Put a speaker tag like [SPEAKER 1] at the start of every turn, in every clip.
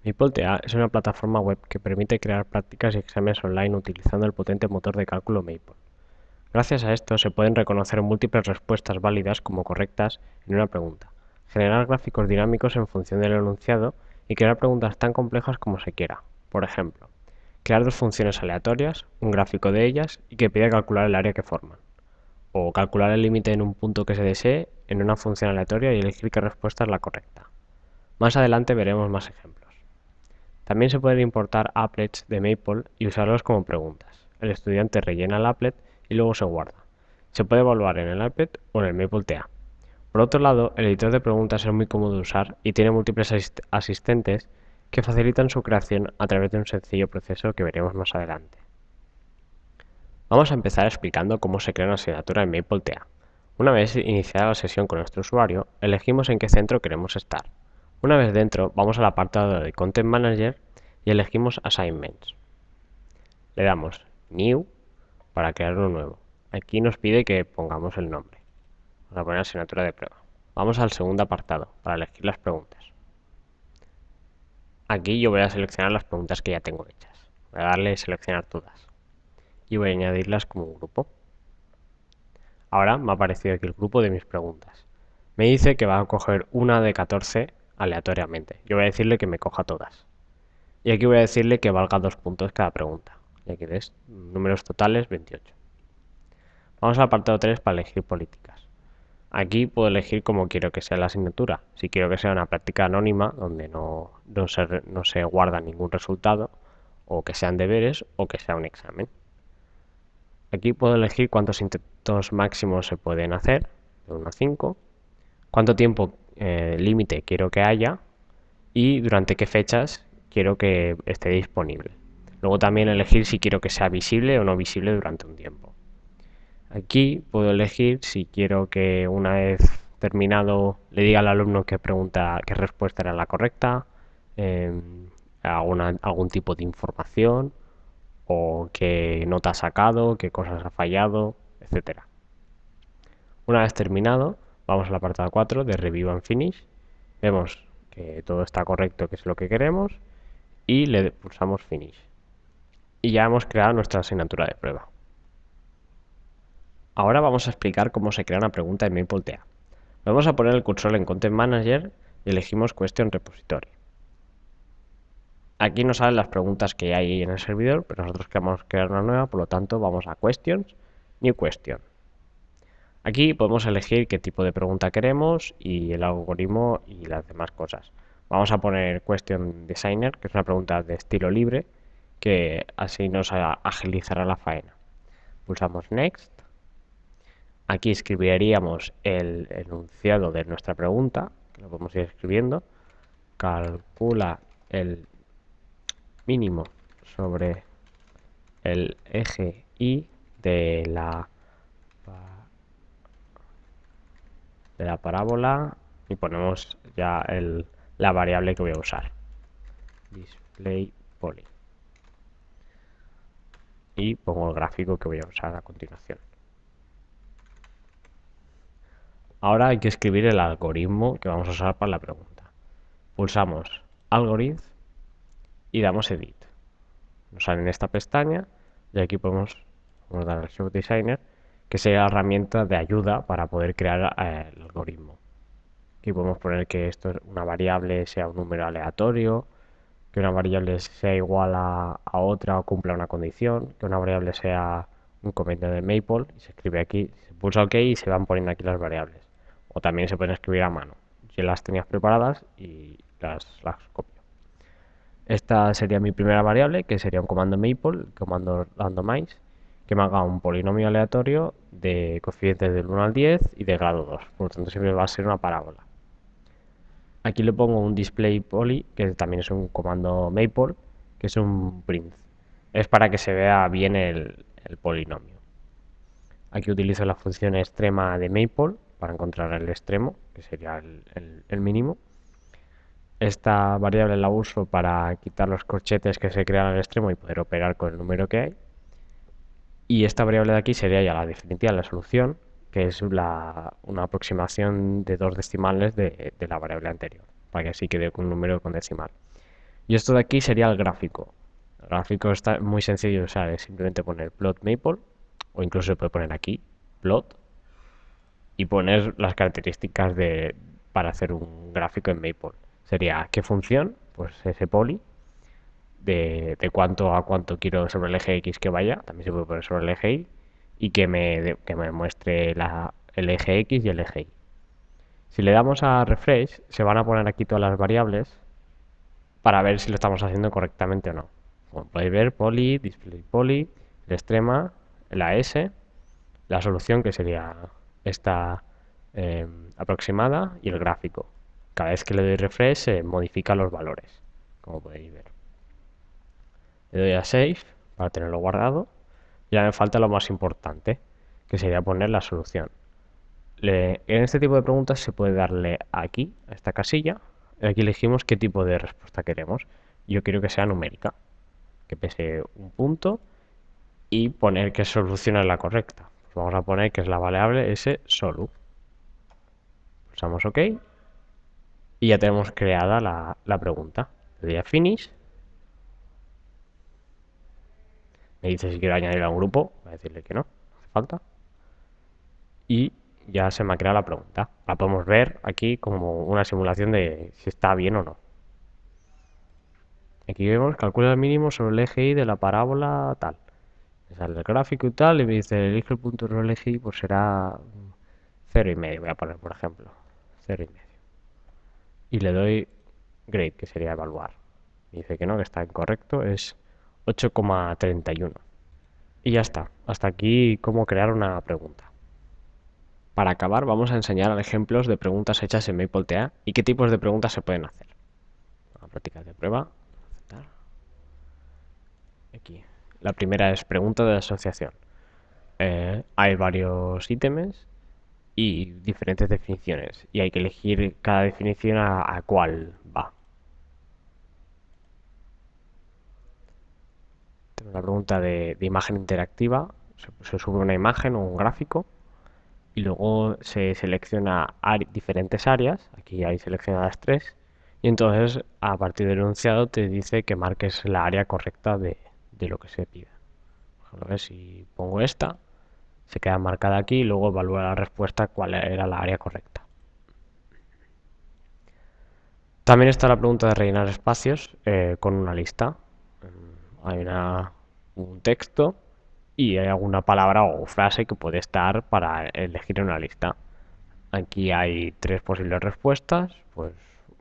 [SPEAKER 1] MapleTA es una plataforma web que permite crear prácticas y exámenes online utilizando el potente motor de cálculo Maple. Gracias a esto se pueden reconocer múltiples respuestas válidas como correctas en una pregunta, generar gráficos dinámicos en función del enunciado y crear preguntas tan complejas como se quiera. Por ejemplo, crear dos funciones aleatorias, un gráfico de ellas y que pida calcular el área que forman. O calcular el límite en un punto que se desee en una función aleatoria y elegir qué respuesta es la correcta. Más adelante veremos más ejemplos. También se pueden importar applets de Maple y usarlos como preguntas. El estudiante rellena el applet y luego se guarda. Se puede evaluar en el applet o en el MapleTA. Por otro lado, el editor de preguntas es muy cómodo de usar y tiene múltiples asistentes que facilitan su creación a través de un sencillo proceso que veremos más adelante. Vamos a empezar explicando cómo se crea una asignatura en MapleTA. Una vez iniciada la sesión con nuestro usuario, elegimos en qué centro queremos estar. Una vez dentro, vamos al apartado de Content Manager y elegimos Assignments. Le damos New para crear uno nuevo. Aquí nos pide que pongamos el nombre. Vamos a poner asignatura de prueba. Vamos al segundo apartado para elegir las preguntas. Aquí yo voy a seleccionar las preguntas que ya tengo hechas. Voy a darle seleccionar todas y voy a añadirlas como un grupo. Ahora me ha aparecido aquí el grupo de mis preguntas. Me dice que va a coger una de 14 aleatoriamente. Yo voy a decirle que me coja todas. Y aquí voy a decirle que valga 2 puntos cada pregunta. Y aquí ves números totales 28. Vamos al apartado 3 para elegir políticas. Aquí puedo elegir cómo quiero que sea la asignatura. Si quiero que sea una práctica anónima, donde no se guarda ningún resultado, o que sean deberes, o que sea un examen. Aquí puedo elegir cuántos intentos máximos se pueden hacer, de 1 a 5, cuánto tiempo límite quiero que haya y durante qué fechas quiero que esté disponible. Luego también elegir si quiero que sea visible o no visible durante un tiempo. Aquí puedo elegir si quiero que una vez terminado le diga al alumno qué respuesta era la correcta, eh, algún tipo de información o qué nota ha sacado, qué cosas ha fallado, etcétera. Una vez terminado, vamos al apartado 4 de Review and Finish. Vemos que todo está correcto, que es lo que queremos, y le pulsamos Finish. Y ya hemos creado nuestra asignatura de prueba. Ahora vamos a explicar cómo se crea una pregunta en MapleTA. Vamos a poner el cursor en Content Manager y elegimos Question Repository. Aquí nos salen las preguntas que hay en el servidor, pero nosotros queremos crear una nueva, por lo tanto vamos a Questions, New Question. Aquí podemos elegir qué tipo de pregunta queremos y el algoritmo y las demás cosas. Vamos a poner Question Designer, que es una pregunta de estilo libre, que así nos agilizará la faena. Pulsamos Next. Aquí escribiríamos el enunciado de nuestra pregunta, que lo podemos ir escribiendo. Calcula el mínimo sobre el eje Y de la parábola y ponemos ya la variable que voy a usar. Display poly. Y pongo el gráfico que voy a usar a continuación. Ahora hay que escribir el algoritmo que vamos a usar para la pregunta. Pulsamos Algorithm y damos Edit. Nos sale en esta pestaña y aquí podemos dar al Show Designer, que sería la herramienta de ayuda para poder crear el algoritmo. Aquí podemos poner que una variable sea un número aleatorio, que una variable sea igual a otra o cumpla una condición, que una variable sea un comentario de Maple y se escribe aquí, se pulsa OK y se van poniendo aquí las variables. O también se pueden escribir a mano. Yo las tenías preparadas y las copio. Esta sería mi primera variable, que sería un comando Maple, el comando randomize, que me haga un polinomio aleatorio de coeficientes del 1 al 10 y de grado 2. Por lo tanto, siempre va a ser una parábola. Aquí le pongo un display poly, que también es un comando Maple, que es un print. Es para que se vea bien el polinomio. Aquí utilizo la función extrema de Maple para encontrar el extremo, que sería el mínimo. Esta variable la uso para quitar los corchetes que se crean al extremo y poder operar con el número que hay. Y esta variable de aquí sería ya la definitiva, la solución, que es una aproximación de 2 decimales de la variable anterior, para que así quede con un número con decimal. Y esto de aquí sería el gráfico. El gráfico está muy sencillo de usar, es simplemente poner plot maple, o incluso se puede poner aquí, plot, y poner las características para hacer un gráfico en maple. Sería qué función, pues ese poly, de cuánto a cuánto quiero sobre el eje X que vaya, también se puede poner sobre el eje Y, y que me muestre el eje X y el eje Y. Si le damos a refresh, se van a poner aquí todas las variables para ver si lo estamos haciendo correctamente o no. Como podéis ver, poly, display poly, el extrema, la S, la solución que sería esta aproximada y el gráfico. Cada vez que le doy refresh se modifican los valores, como podéis ver. Le doy a Save para tenerlo guardado. Ya me falta lo más importante, que sería poner la solución. En este tipo de preguntas se puede darle aquí, a esta casilla, y aquí elegimos qué tipo de respuesta queremos. Yo quiero que sea numérica, que pese un punto y poner qué solución es la correcta. Pues vamos a poner que es la variable solu. Pulsamos OK y ya tenemos creada la pregunta. Le doy a Finish. Me dice si quiero añadir a un grupo. Voy a decirle que no, no hace falta. Y ya se me ha creado la pregunta. La podemos ver aquí como una simulación de si está bien o no. Aquí vemos, calcula el mínimo sobre el eje Y de la parábola tal. Me sale el gráfico y tal, y me dice, elige el punto sobre el eje Y, pues será 0,5, voy a poner por ejemplo. 0,5. Y le doy grade, que sería evaluar. Me dice que no, que está incorrecto, es 8,31. Y ya está. Hasta aquí cómo crear una pregunta. Para acabar, vamos a enseñar ejemplos de preguntas hechas en MapleTA y qué tipos de preguntas se pueden hacer. Vamos a practicar de prueba. Aceptar. Aquí. La primera es pregunta de asociación. Hay varios ítems y diferentes definiciones y hay que elegir cada definición a cuál va. Tenemos la pregunta de imagen interactiva. Se sube una imagen o un gráfico y luego se selecciona diferentes áreas. Aquí hay seleccionadas 3 y entonces a partir del enunciado te dice que marques la área correcta de lo que se pide. Por ejemplo, si pongo esta, se queda marcada aquí y luego evalúa la respuesta cuál era la área correcta. También está la pregunta de rellenar espacios con una lista. Hay un texto y hay alguna palabra o frase que puede estar para elegir en una lista. Aquí hay 3 posibles respuestas, pues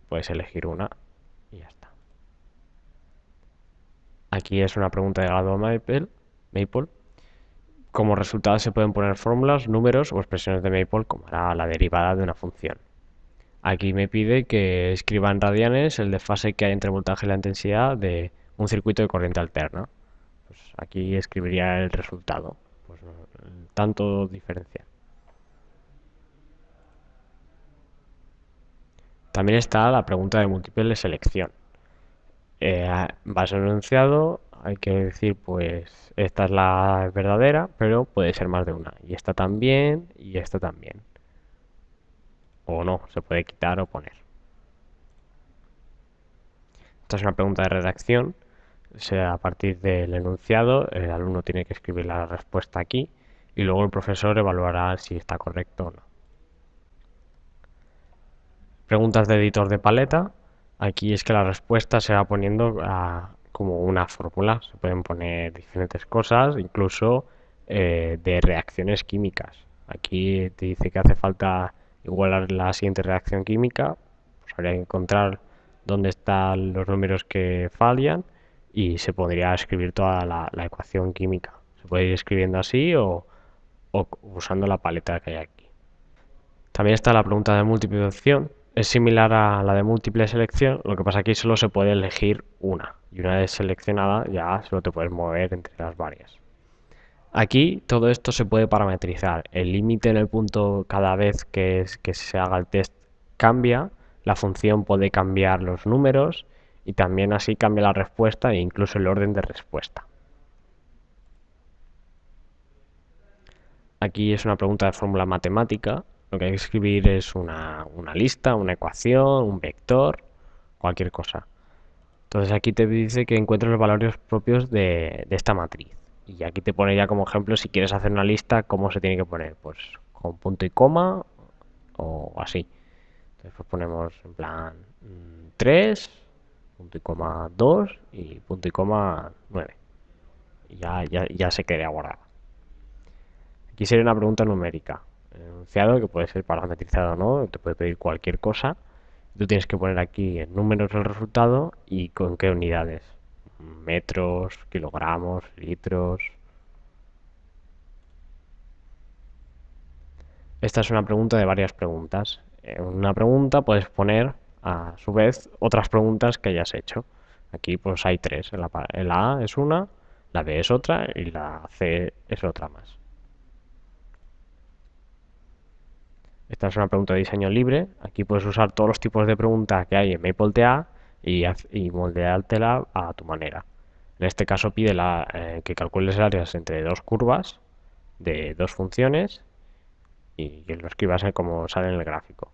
[SPEAKER 1] puedes elegir una y ya está. Aquí es una pregunta de grado Maple. Como resultado se pueden poner fórmulas, números o expresiones de Maple como era la derivada de una función. Aquí me pide que escriba en radianes el desfase que hay entre el voltaje y la intensidad de un circuito de corriente alterna. Pues aquí escribiría el resultado. Pues tanto diferencia. También está la pregunta de múltiple selección. Vas a un enunciado, hay que decir, pues esta es la verdadera, pero puede ser más de una. Y esta también, y esta también. O no, se puede quitar o poner. Esta es una pregunta de redacción. A partir del enunciado, el alumno tiene que escribir la respuesta aquí y luego el profesor evaluará si está correcto o no. Preguntas de editor de paleta. Aquí es que la respuesta se va poniendo como una fórmula. Se pueden poner diferentes cosas, incluso de reacciones químicas. Aquí te dice que hace falta igualar la siguiente reacción química. Pues habría que encontrar dónde están los números que fallan y se podría escribir toda la ecuación química. Se puede ir escribiendo así o usando la paleta que hay aquí. También está la pregunta de múltiple opción. Es similar a la de múltiple selección, lo que pasa aquí solo se puede elegir una. Y una vez seleccionada ya solo te puedes mover entre las varias. Aquí todo esto se puede parametrizar. El límite en el punto cada vez que se haga el test cambia. La función puede cambiar los números y también así cambia la respuesta e incluso el orden de respuesta. Aquí es una pregunta de fórmula matemática. Lo que hay que escribir es una lista, una ecuación, un vector, cualquier cosa. Entonces aquí te dice que encuentres los valores propios de esta matriz. Y aquí te pone ya como ejemplo, si quieres hacer una lista, cómo se tiene que poner. Pues con punto y coma o así. Entonces pues ponemos en plan 3, punto y coma 2 y punto y coma 9. Y ya se quedaría guardado. Aquí sería una pregunta numérica. El enunciado, que puede ser parametrizado o no, te puede pedir cualquier cosa. Tú tienes que poner aquí en números el resultado y con qué unidades. Metros, kilogramos, litros. Esta es una pregunta de varias preguntas. En una pregunta puedes poner a su vez otras preguntas que hayas hecho. Aquí pues hay tres. La A es una, la B es otra y la C es otra más. Esta es una pregunta de diseño libre. Aquí puedes usar todos los tipos de preguntas que hay en MapleTA y moldeártela a tu manera. En este caso pide que calcules áreas entre dos curvas de dos funciones y que lo escribas como sale en el gráfico.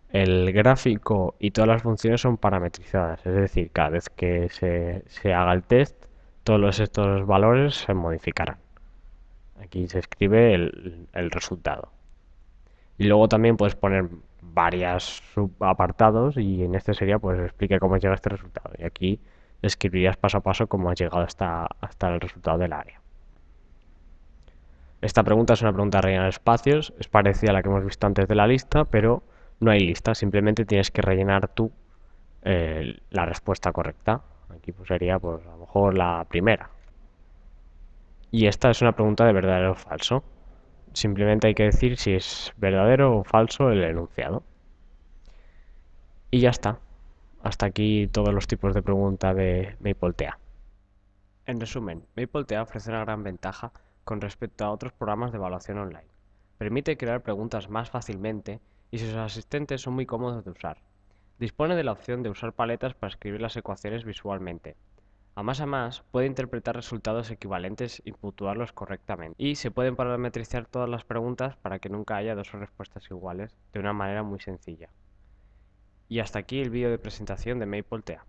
[SPEAKER 1] El gráfico y todas las funciones son parametrizadas, es decir, cada vez que se haga el test, todos estos valores se modificarán. Aquí se escribe el resultado. Y luego también puedes poner varios subapartados y en este sería pues explique cómo llega a este resultado. Y aquí escribirías paso a paso cómo has llegado hasta el resultado del área. Esta pregunta es una pregunta de rellenar espacios, es parecida a la que hemos visto antes de la lista, pero no hay lista, simplemente tienes que rellenar tú la respuesta correcta. Aquí pues sería pues a lo mejor la primera. Y esta es una pregunta de verdadero o falso. Simplemente hay que decir si es verdadero o falso el enunciado. Y ya está. Hasta aquí todos los tipos de pregunta de MapleTA. En resumen, MapleTA ofrece una gran ventaja con respecto a otros programas de evaluación online. Permite crear preguntas más fácilmente y sus asistentes son muy cómodos de usar. Dispone de la opción de usar paletas para escribir las ecuaciones visualmente. A más, puede interpretar resultados equivalentes y puntuarlos correctamente. Y se pueden parametrizar todas las preguntas para que nunca haya dos respuestas iguales de una manera muy sencilla. Y hasta aquí el vídeo de presentación de MapleTA.